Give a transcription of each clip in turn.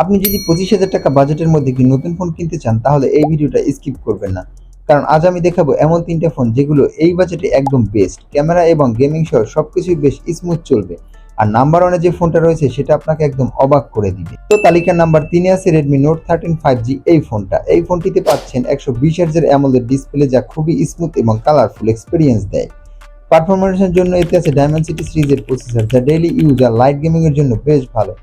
আপনি যদি 25,000 টাকা বাজেটের মধ্যে একটি নতুন ফোন কিনতে চান তাহলে এই ভিডিওটা স্কিপ করবেন না। কারণ আজ আমি দেখাবো এমন 3টা ফোন যেগুলো এই বাজেটে একদম বেস্ট। ক্যামেরা এবং গেমিং সহ সবকিছুই বেশ স্মুথ চলবে। আর নাম্বার 1 এ যে ফোনটা রয়েছে সেটা আপনাকে একদম অবাক করে দিবে। তো তালিকার নাম্বার 3 এ আছে Redmi Note 13 5G এই ফোনটা। এই ফোনটিতে পাচ্ছেন 120 হার্টজের AMOLED ডিসপ্লে যা খুবই স্মুথ এবং কালারফুল এক্সপেরিয়েন্স দেয়। পারফরম্যান্সের জন্য এতে আছে Dimensity সিরিজের প্রসেসর যা ডেইলি ইউজ আর লাইট গেমিং এর জন্য বেশ ভালো।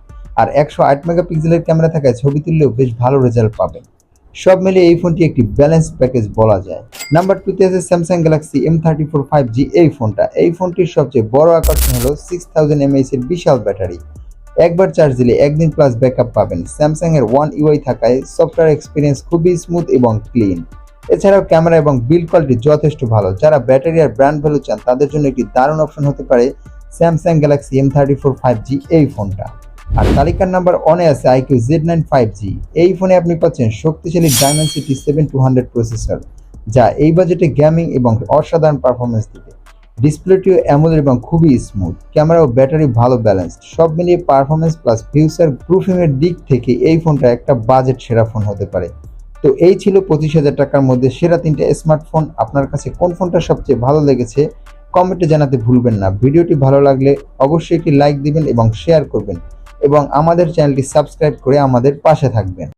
আর 108 মেগাপিক্সেলের ক্যামেরা থাকায় ছবি তুললেও বেশ ভালো রেজাল্ট পাবেন। সব মিলিয়ে এই ফোনটি একটি ব্যালেন্স প্যাকেজ বলা যায়। নাম্বার 2 তে আছে Samsung Galaxy M34 5G এই ফোনটা। এই ফোনটির সবচেয়ে বড় আকর্ষণ হলো 6000 mAh এর বিশাল ব্যাটারি। একবার চার্জ দিলে একদিন প্লাস ব্যাকআপ পাবেন। স্যামসাং এর One UI থাকায় সফটওয়্যার এক্সপিরিয়েন্স খুবই স্মুথ এবং ক্লিন। এছাড়াও ক্যামেরা এবং বিল্ড কোয়ালিটি যথেষ্ট ভালো। যারা ব্যাটারি আর ব্র্যান্ড ভ্যালু চান তাদের জন্য একটি দারুণ অপশন হতে পারে Samsung Galaxy M34 5G এই ফোনটা। আর তালিকার নাম্বার 1 এ আছে iQOO Z9 5G। এই ফোনে আপনি পাচ্ছেন শক্তিশালী Dimensity 7200 প্রসেসর যা এই বাজেটে গেমিং এবং অসাধারণ পারফরম্যান্স দিবে। ডিসপ্লেটিও AMOLED এবং খুবই স্মুথ। ক্যামেরা ও ব্যাটারি ভালো ব্যালেন্সড। সব মিলিয়ে পারফরম্যান্স প্লাস ফিউচার প্রুফিং এর দিক থেকে এই ফোনটা একটা বাজেট সেরা ফোন হতে পারে। তো এই ছিল 25,000 টাকার মধ্যে সেরা 3টা স্মার্টফোন। আপনার কাছে কোন ফোনটা সবচেয়ে ভালো লেগেছে কমেন্টে জানাতে ভুলবেন না। ভিডিওটি ভালো লাগলে অবশ্যই একটি লাইক দিবেন এবং শেয়ার করবেন এবং আমাদের চ্যানেলটি সাবস্ক্রাইব করে আমাদের পাশে থাকবেন।